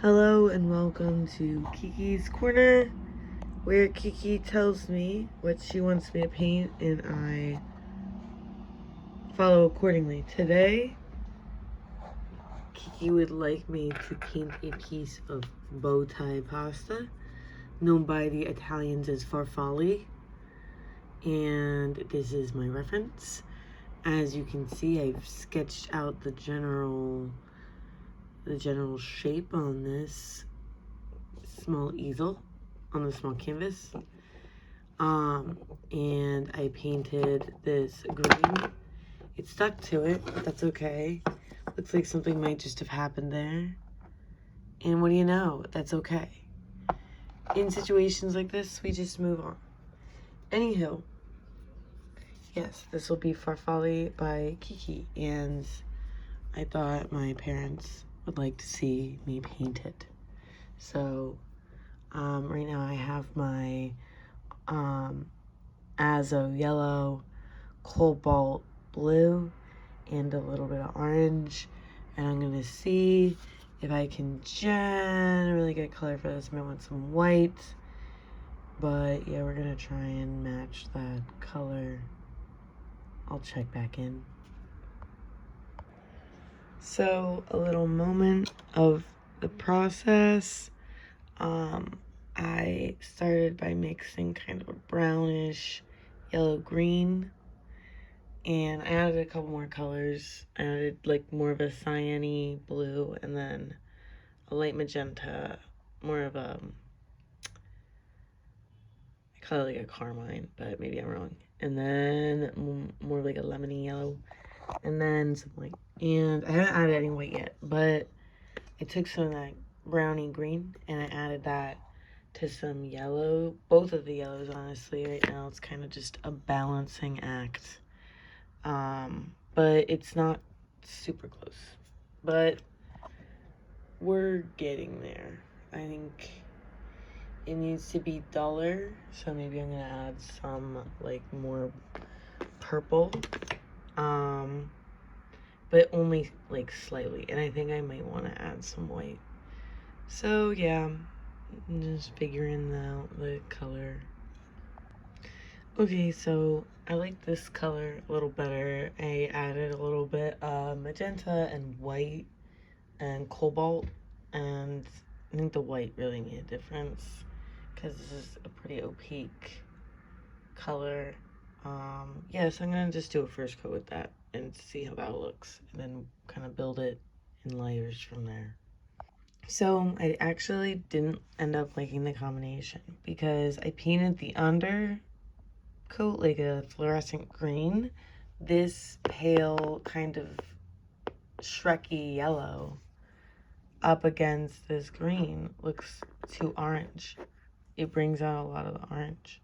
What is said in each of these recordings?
Hello and welcome to Kiki's Corner, where Kiki tells me what she wants me to paint and I follow accordingly. Today, Kiki would like me to paint a piece of bow tie pasta, known by the Italians as farfalle, and this is my reference. As you can see, I've sketched out the general shape on this small easel, on the small canvas. And I painted this green. It stuck to it, but that's okay. Looks like something might just have happened there. And what do you know? That's okay. In situations like this, we just move on. Anywho, yes, this will be Farfalle by Kiki, and I thought my parents would like to see me paint it. So, right now I have my Azo yellow, cobalt blue, and a little bit of orange, and I'm gonna see if I can generally get color for this. I might want some white, but yeah, we're gonna try and match that color. I'll check back in. So a little moment of the process. I started by mixing kind of a brownish yellow green, and I added a couple more colors. I added like more of a cyan-y blue, and then a light magenta, more of a, I call it like a carmine, but maybe I'm wrong. And then more like a lemony yellow, and then some white. And I haven't added any white yet, but I took some of that brownie green and I added that to some yellow, both of the yellows honestly. Right now it's kind of just a balancing act. But it's not super close. But we're getting there. I think it needs to be duller, so maybe I'm gonna add some like more purple. But only like slightly. And I think I might want to add some white. So yeah, I'm just figuring out the color. Okay, so I like this color a little better. I added a little bit of magenta and white and cobalt, and I think the white really made a difference because this is a pretty opaque color. Yeah, so I'm gonna just do a first coat with that and see how that looks, and then kind of build it in layers from there. So I actually didn't end up liking the combination because I painted the under coat like a fluorescent green. This pale kind of Shreky yellow up against this green looks too orange. It brings out a lot of the orange,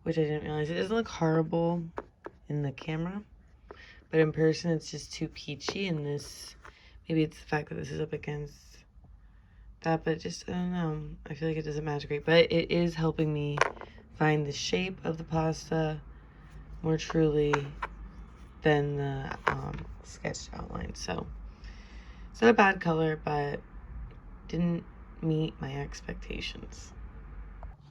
which I didn't realize. It doesn't look horrible in the camera, but in person it's just too peachy. And this, maybe it's the fact that this is up against that, but just, I don't know, I feel like it doesn't match great. But it is helping me find the shape of the pasta more truly than the sketched outline. So it's not a bad color, but didn't meet my expectations.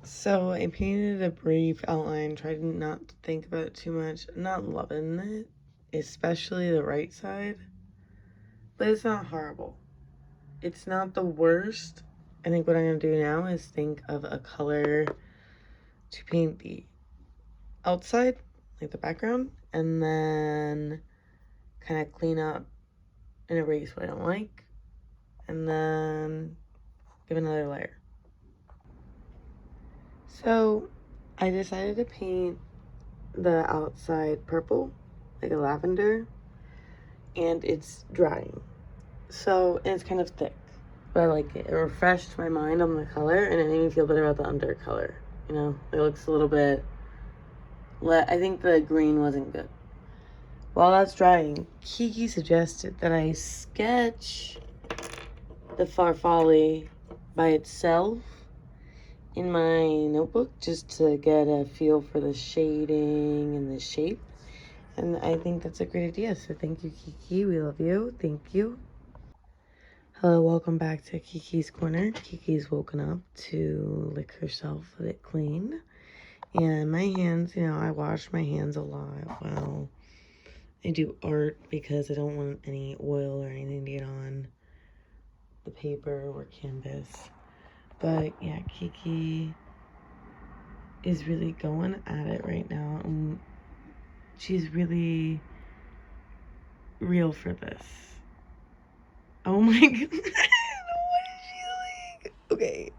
So I painted a brief outline, tried not to think about it too much. I'm not loving it, especially the right side, but it's not horrible. It's not the worst. I think what I'm gonna do now is think of a color to paint the outside, like the background, and then kind of clean up and erase what I don't like, and then give another layer. So I decided to paint the outside purple, like a lavender, and it's drying. So, and it's kind of thick, but I like it. It refreshed my mind on the color, and it made me feel better about the under color. You know, it looks a little bit, I think the green wasn't good. While that's drying, Kiki suggested that I sketch the farfalle by itself in my notebook just to get a feel for the shading and the shape. And I think that's a great idea. So thank you, Kiki. We love you. Thank you. Hello, welcome back to Kiki's Corner. Kiki's woken up to lick herself a bit clean. And my hands, I wash my hands a lot while I do art because I don't want any oil or anything to get on the paper or canvas. But yeah, Kiki is really going at it right now. And she's really real for this. Oh my god. What is she like? Okay.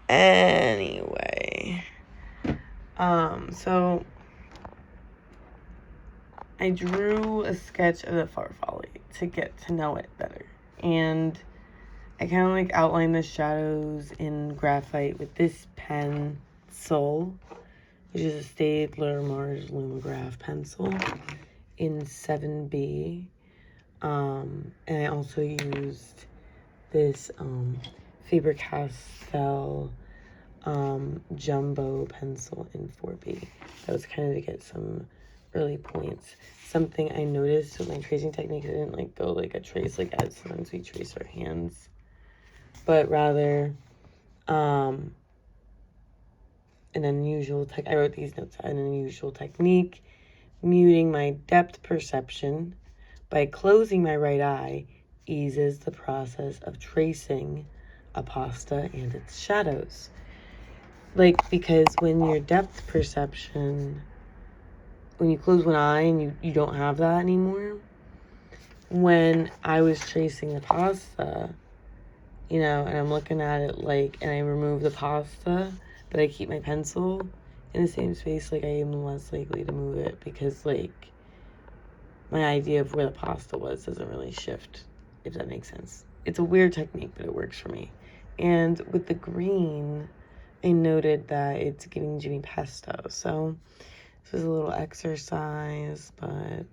Anyway. So I drew a sketch of the farfalle to get to know it better. And I kind of like outlined the shadows in graphite with this pencil, which is a Staedtler Mars Lumograph pencil in 7B. And I also used this Faber-Castell jumbo pencil in 4B. That was kind of to get some early points. Something I noticed with my tracing technique, I didn't like go like a trace like as sometimes we trace our hands, but rather an unusual I wrote these notes, an unusual technique, muting my depth perception by closing my right eye eases the process of tracing a pasta and its shadows. Like, because when your depth perception, when you close one eye and you don't have that anymore, when I was tracing the pasta, and I'm looking at it like, and I remove the pasta, but I keep my pencil in the same space, like, I am less likely to move it because, like, my idea of where the pasta was doesn't really shift, if that makes sense. It's a weird technique, but it works for me. And with the green, I noted that it's giving Jimmy pesto. So this was a little exercise, but I'm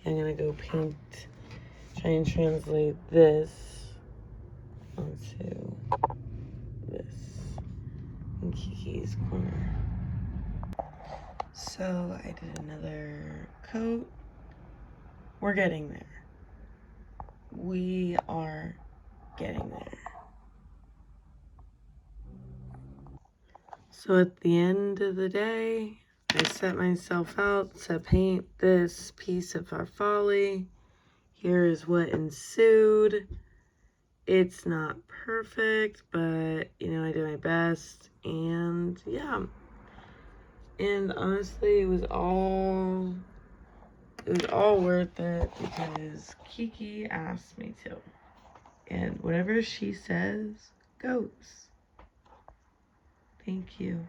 gonna go paint, try and translate this onto this in Kiki's Corner. So I did another coat. We're getting there. We are getting there. So at the end of the day, I set myself out to paint this piece of farfalle. Here is what ensued. It's not perfect, but I did my best, and yeah. And honestly, it was all worth it because Kiki asked me to. And whatever she says goes. Thank you.